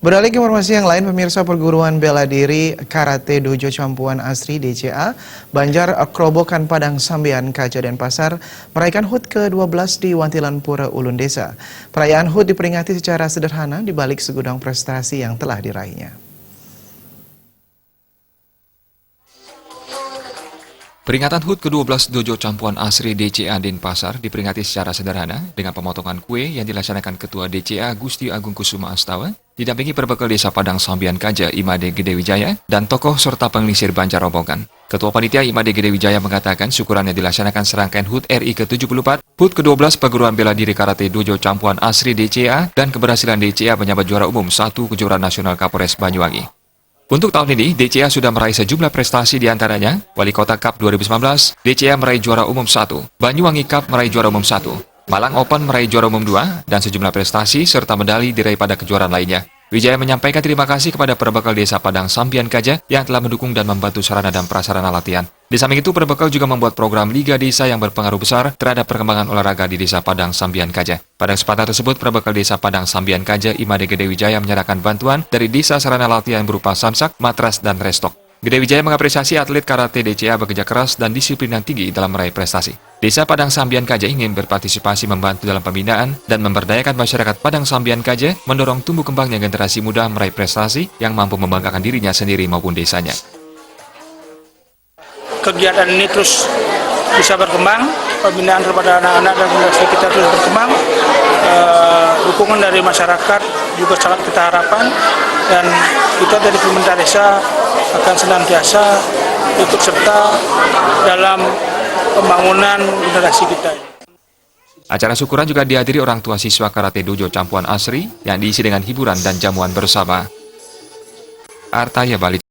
Beralih ke informasi yang lain, pemirsa perguruan bela diri Karate Dojo Campuan Asri DCA, Banjar Kerobokan Padang Sambian Kaja Denpasar merayakan HUT ke-12 di Wantilan Pura Ulun Desa. Perayaan HUT diperingati secara sederhana di balik segudang prestasi yang telah diraihnya. Peringatan HUT ke-12 Dojo Campuan Asri DCA Denpasar diperingati secara sederhana dengan pemotongan kue yang dilaksanakan Ketua DCA Gusti Agung Kusuma Astawa, didampingi Perbekal Desa Padang Sambian Kaja Imade Gede Wijaya, dan tokoh serta pengelisir Banjar Robokan. Ketua Panitia Imade Gede Wijaya mengatakan syukurannya dilaksanakan serangkaian HUT RI ke-74, HUT ke-12 Perguruan Bela Diri Karate Dojo Campuan Asri DCA, dan keberhasilan DCA menyabet juara umum 1 Kejuaraan Nasional Kapolres Banyuwangi. Untuk tahun ini, DCA sudah meraih sejumlah prestasi diantaranya, Wali Kota Cup 2019, DCA meraih juara umum 1, Banyuwangi Cup meraih juara umum 1, Malang Open meraih juara umum 2, dan sejumlah prestasi serta medali diraih pada kejuaraan lainnya. Wijaya menyampaikan terima kasih kepada Perbekal Desa Padang Sambian Kaja yang telah mendukung dan membantu sarana dan prasarana latihan. Di samping itu, Perbekal juga membuat program Liga Desa yang berpengaruh besar terhadap perkembangan olahraga di Desa Padang Sambian Kaja. Pada kesempatan tersebut, Perbekal Desa Padang Sambian Kaja Imade Gede Wijaya menyerahkan bantuan dari Desa sarana latihan berupa samsak, matras, dan restok. Gede Wijaya mengapresiasi atlet karate DCA bekerja keras dan disiplin yang tinggi dalam meraih prestasi. Desa Padang Sambian Kaja ingin berpartisipasi membantu dalam pembinaan dan memberdayakan masyarakat Padang Sambian Kaja mendorong tumbuh kembangnya generasi muda meraih prestasi yang mampu membanggakan dirinya sendiri maupun desanya. Kegiatan ini terus bisa berkembang, pembinaan kepada anak-anak dan generasi kita terus berkembang. Dukungan dari masyarakat juga sangat kita harapkan, dan kita dari pemerintah desa akan senantiasa ikut serta dalam pembangunan generasi kita. Acara syukuran juga dihadiri orang tua siswa Karate Dojo Campuan Asri yang diisi dengan hiburan dan jamuan bersama. Artaya Bali.